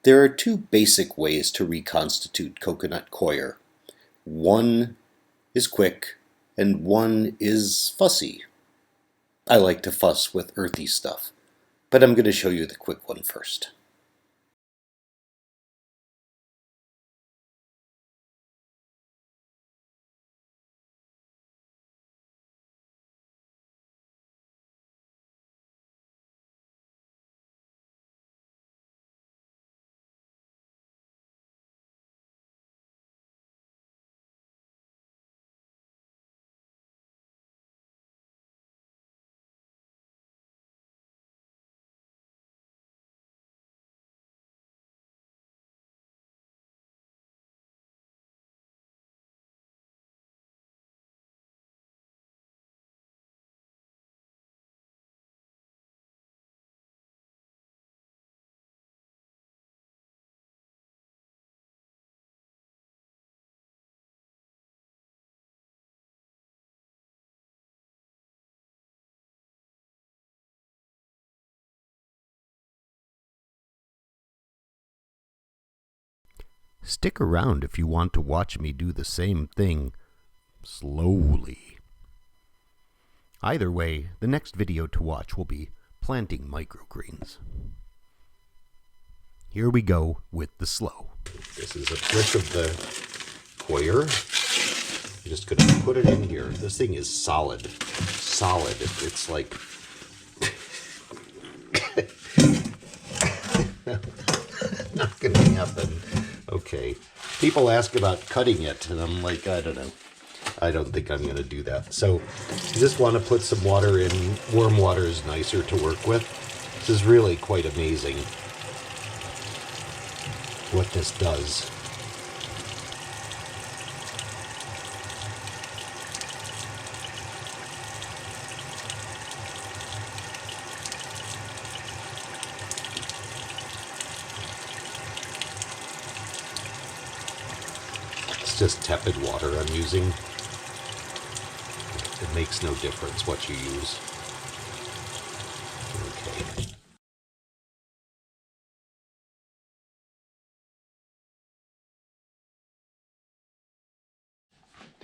There are two basic ways to reconstitute coconut coir. One is quick and one is fussy. I like to fuss with earthy stuff, but I'm going to show you the quick one first. Stick around if you want to watch me do the same thing slowly. Either way, the next video to watch will be planting microgreens. Here we go with the slow. This is a brick of the coir. I'm just going to put it in here. This thing is solid. Solid. It's like... not going to happen. Okay. People ask about cutting it, and I'm like, I don't know. I don't think I'm going to do that. So you just want to put some water in. Warm water is nicer to work with. This is really quite amazing what this does. It's just tepid water I'm using. It makes no difference what you use. Okay.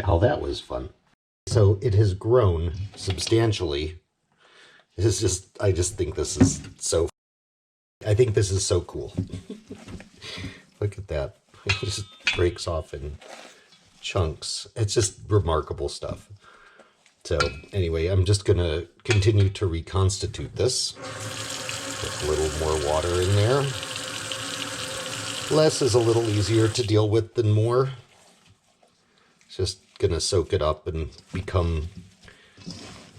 Now that was fun. So it has grown substantially. I just think this is so, I think this is so cool. Look at that. It just breaks off in chunks. It's just remarkable stuff. So anyway, I'm just going to continue to reconstitute this. Put a little more water in there. Less is a little easier to deal with than more. Just going to soak it up and become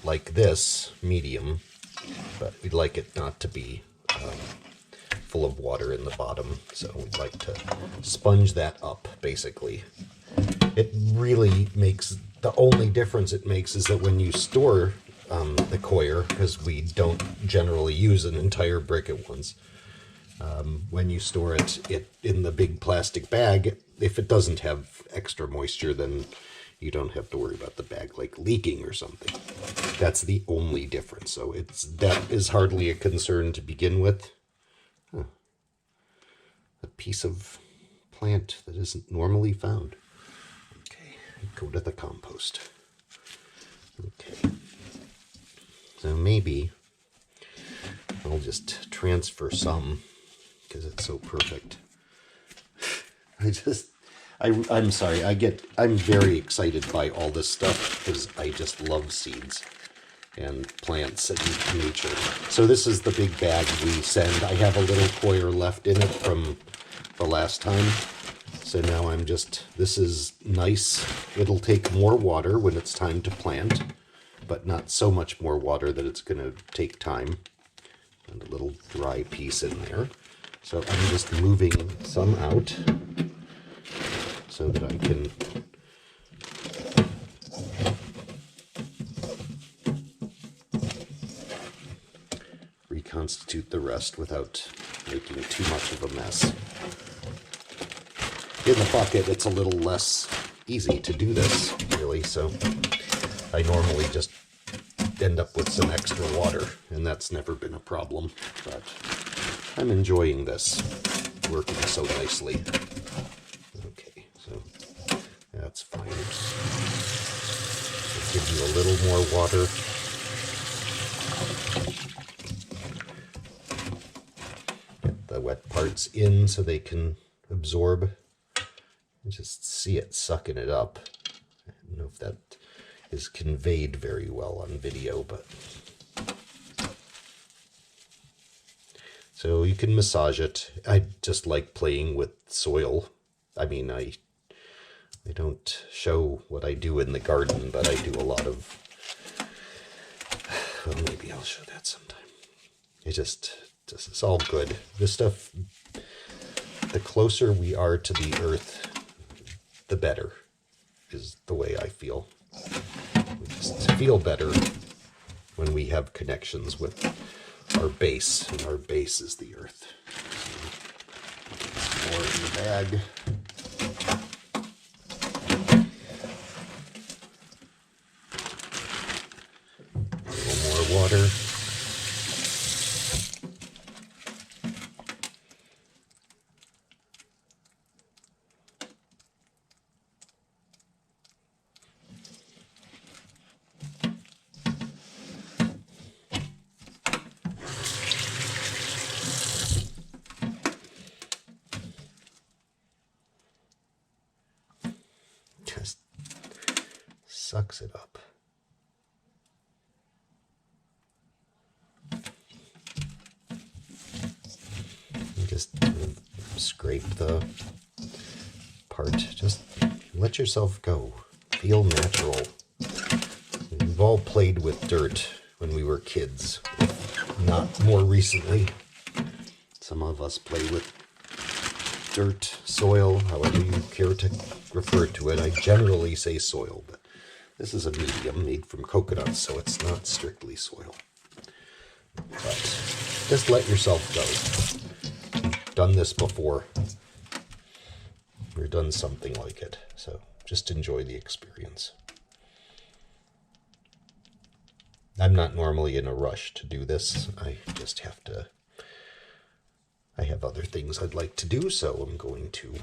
like this, medium. But we'd like it not to be full of water in the bottom. So we'd like to sponge that up, basically. It really makes, the only difference it makes is that when you store the coir, because we don't generally use an entire brick at once, when you store it in the big plastic bag, if it doesn't have extra moisture, then you don't have to worry about the bag like leaking or something. That's the only difference. So that is hardly a concern to begin with. Huh. A piece of plant that isn't normally found. Okay, go to the compost. Okay. So maybe I'll just transfer some because it's so perfect. I'm sorry, I'm very excited by all this stuff because I just love seeds and plants and nature. So this is the big bag we send. I have a little coir left in it from the last time. So now this is nice. It'll take more water when it's time to plant, but not so much more water that it's going to take time. And a little dry piece in there. So I'm just moving some out so that I can reconstitute the rest without making too much of a mess. In the bucket, it's a little less easy to do this, really, so I normally just end up with some extra water, and that's never been a problem, but I'm enjoying this, working so nicely. Okay, so that's fine. I'll give you a little more water. Get the wet parts in so they can absorb. Just see it sucking it up. I don't know if that is conveyed very well on video, but so you can massage it. I just like playing with soil. I mean, I don't show what I do in the garden, but I do a lot of, well, maybe I'll show that sometime. It's all good. This stuff, the closer we are to the earth, the better, is the way I feel. We just feel better when we have connections with our base, and our base is the earth. So, more in the bag. A little more water. Just sucks it up. You just scrape the part. Just let yourself go. Feel natural. We've all played with dirt when we were kids, not more recently. Some of us play with dirt, soil, however you care to refer to it. I generally say soil, but this is a medium made from coconuts, so it's not strictly soil. But just let yourself go. You've done this before. You've done something like it, so just enjoy the experience. I'm not normally in a rush to do this. I just have to. I have other things I'd like to do, so I'm going to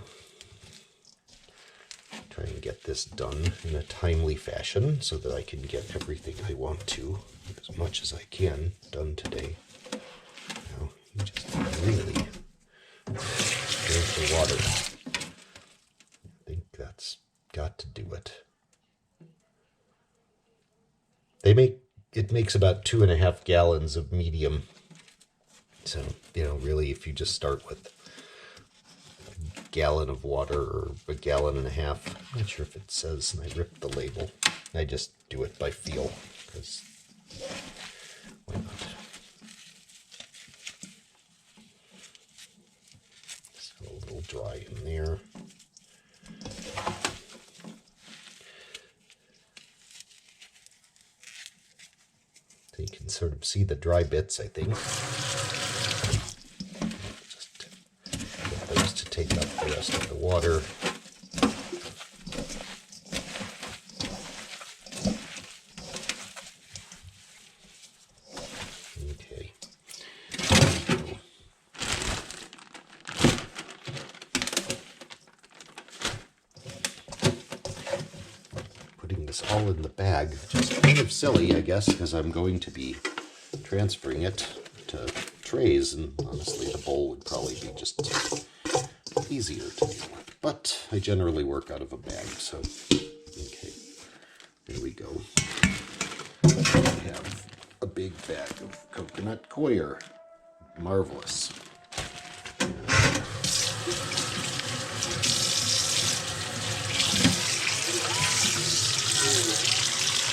try and get this done in a timely fashion so that I can get everything I want to, as much as I can, done today. Now, you just really drink the water. I think that's got to do it. It makes about 2.5 gallons of medium. So, really, if you just start with a gallon of water or a gallon and a half, I'm not sure if it says, and I ripped the label. I just do it by feel, because why not? It's a little dry in there. So you can sort of see the dry bits, I think. To take up the rest of the water. Okay. Putting this all in the bag, which is kind of silly, I guess, because I'm going to be transferring it to trays, and honestly, the bowl would probably be just easier to deal with, but I generally work out of a bag, so okay, here we go. We have a big bag of Coconut Coir. Marvelous.